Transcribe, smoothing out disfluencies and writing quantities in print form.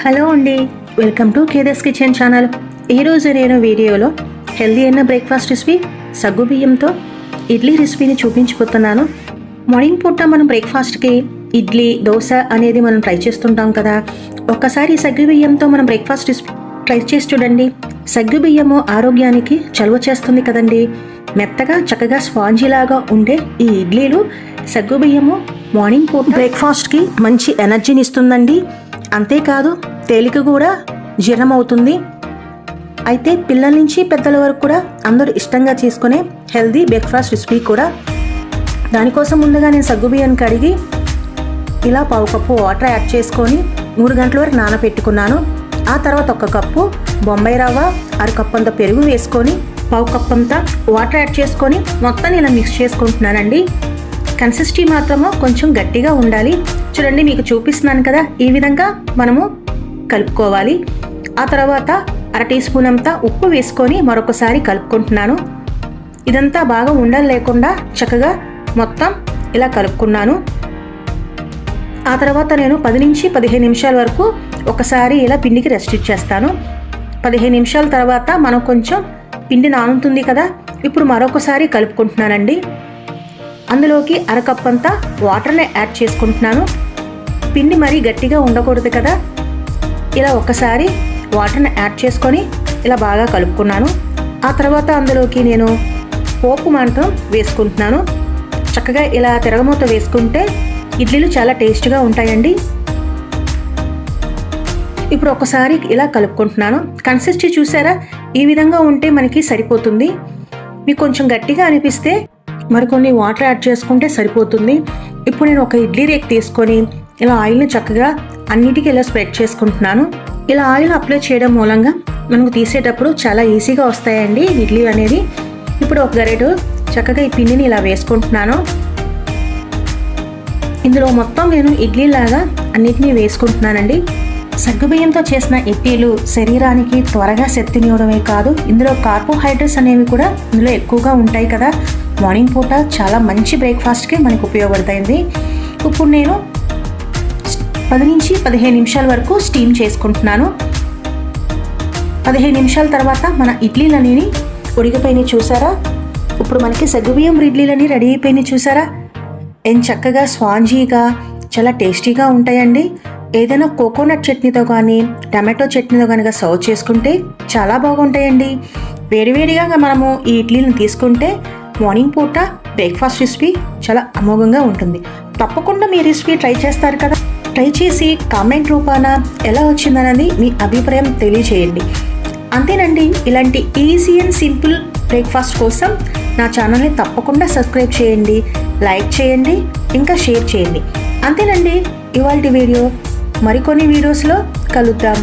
Hello అండి, welcome to కేదర్స్ kitchen channel. ఈరోజు నేను వీడియోలో హెల్దీ అయిన బ్రేక్ఫాస్ట్ రెసిపీ సగ్గు బియ్యంతో ఇడ్లీ రెసిపీని చూపించిపోతున్నాను. మార్నింగ్ పూట మనం బ్రేక్ఫాస్ట్కి ఇడ్లీ, దోశ అనేది మనం ట్రై చేస్తుంటాం కదా. ఒక్కసారి సగ్గు బియ్యంతో మనం బ్రేక్ఫాస్ట్ రెసిపీ ట్రై చేసి చూడండి. సగ్గు బియ్యము ఆరోగ్యానికి చలువ చేస్తుంది కదండి. మెత్తగా చక్కగా స్పాంజీ లాగా ఉండే ఈ ఇడ్లీలు సగ్గు బియ్యము మార్నింగ్ పూట బ్రేక్ఫాస్ట్కి మంచి ఎనర్జీని ఇస్తుందండి. అంతేకాదు తేలిక కూడా జీర్ణమవుతుంది. అయితే పిల్లల నుంచి పెద్దల వరకు కూడా అందరూ ఇష్టంగా చేసుకునే హెల్దీ బ్రేక్ఫాస్ట్ రెసిపీ కూడా. దానికోసం ముందుగా నేను సగ్గు బియ్యాన్ని కడిగి ఇలా పావు కప్పు వాటర్ యాడ్ చేసుకొని 3 గంటల వరకు నానబెట్టుకున్నాను. ఆ తర్వాత 1 కప్పు బొంబాయి రవ్వ, 1/2 కప్పు అంత పెరుగు వేసుకొని పావు కప్పు అంతా వాటర్ యాడ్ చేసుకొని మొత్తం ఇలా మిక్స్ చేసుకుంటున్నానండి. కన్సిస్టెన్సీ మాత్రము కొంచెం గట్టిగా ఉండాలి. చూడండి, మీకు చూపిస్తున్నాను కదా, ఈ విధంగా మనము కలుపుకోవాలి. ఆ తర్వాత 1/2 టీ స్పూన్ అంతా ఉప్పు వేసుకొని మరొకసారి కలుపుకుంటున్నాను. ఇదంతా బాగా ఉండలు లేకుండా చక్కగా మొత్తం ఇలా కలుపుకున్నాను. ఆ తర్వాత నేను 10 నుంచి 15 నిమిషాల వరకు ఒకసారి ఇలా పిండికి రెస్ట్ ఇచ్చేస్తాను. 15 నిమిషాల తర్వాత మనం కొంచెం పిండి నానుతుంది కదా, ఇప్పుడు మరొకసారి కలుపుకుంటున్నానండి. అందులోకి 1/2 కప్ అంతా వాటర్ని యాడ్ చేసుకుంటున్నాను. పిండి మరీ గట్టిగా ఉండకూడదు కదా. ఇలా ఒకసారి వాటర్ని యాడ్ చేసుకొని ఇలా బాగా కలుపుకున్నాను. ఆ తర్వాత అందులోకి నేను పోపు మాత్రం వేసుకుంటున్నాను. చక్కగా ఇలా తిరగమూత వేసుకుంటే ఇడ్లీలు చాలా టేస్ట్గా ఉంటాయండి. ఇప్పుడు ఒకసారి ఇలా కలుపుకుంటున్నాను. కన్సిస్టెన్సీ చూసారా, ఈ విధంగా ఉంటే మనకి సరిపోతుంది. మీకు కొంచెం గట్టిగా అనిపిస్తే మరికొన్ని వాటర్ యాడ్ చేసుకుంటే సరిపోతుంది. ఇప్పుడు నేను ఒక ఇడ్లీ రేక్ తీసుకొని ఇలా ఆయిల్ని చక్కగా అన్నిటికీ ఇలా స్ప్రెడ్ చేసుకుంటున్నాను. ఇలా ఆయిల్ అప్లై చేయడం మూలంగా మనకు తీసేటప్పుడు చాలా ఈజీగా వస్తాయండి ఇడ్లీ అనేది. ఇప్పుడు ఒక గరిటె చక్కగా ఈ పిండిని ఇలా వేసుకుంటున్నాను. ఇందులో మొత్తం నేను ఇడ్లీ లాగా అన్నిటినీ వేసుకుంటున్నానండి. సగ్గుబియ్యంతో చేసిన ఇడ్లీలు శరీరానికి త్వరగా శక్తినివ్వడమే కాదు, ఇందులో కార్బోహైడ్రేట్స్ అనేవి కూడా ఇందులో ఎక్కువగా ఉంటాయి కదా. మార్నింగ్ పూట చాలా మంచి బ్రేక్ఫాస్ట్కి మనకు ఉపయోగపడుతుంది. ఇప్పుడు నేను 10 నుంచి 15 నిమిషాల వరకు స్టీమ్ చేసుకుంటున్నాను. 15 నిమిషాల తర్వాత మన ఇడ్లీలని ఉడికిపోయినాయి చూసారా. ఇప్పుడు మనకి సగ్గుబియ్యం ఇడ్లీలని రెడీ అయిపోయినాయి చూసారా. చక్కగా స్పాంజీగా చాలా టేస్టీగా ఉంటాయండి. ఏదైనా కోకోనట్ చట్నీతో కానీ టమాటో చట్నీతో కనుక సర్వ్ చేసుకుంటే చాలా బాగుంటాయండి. వేడివేడిగా మనము ఈ ఇడ్లీలను తీసుకుంటే మార్నింగ్ పూట బ్రేక్ఫాస్ట్ రెసిపీ చాలా అమోఘంగా ఉంటుంది. తప్పకుండా మీ రెసిపీ ట్రై చేస్తారు కదా. ట్రై చేసి కామెంట్ రూపాన ఎలా వచ్చిందన్నది మీ అభిప్రాయం తెలియజేయండి. అంతేనండి, ఇలాంటి ఈజీ అండ్ సింపుల్ బ్రేక్ఫాస్ట్ కోసం నా ఛానల్ని తప్పకుండా సబ్స్క్రైబ్ చేయండి, లైక్ చేయండి, ఇంకా షేర్ చేయండి. అంతేనండి, ఇవాల్టి వీడియో. మరికొన్ని వీడియోస్లో కలుద్దాం.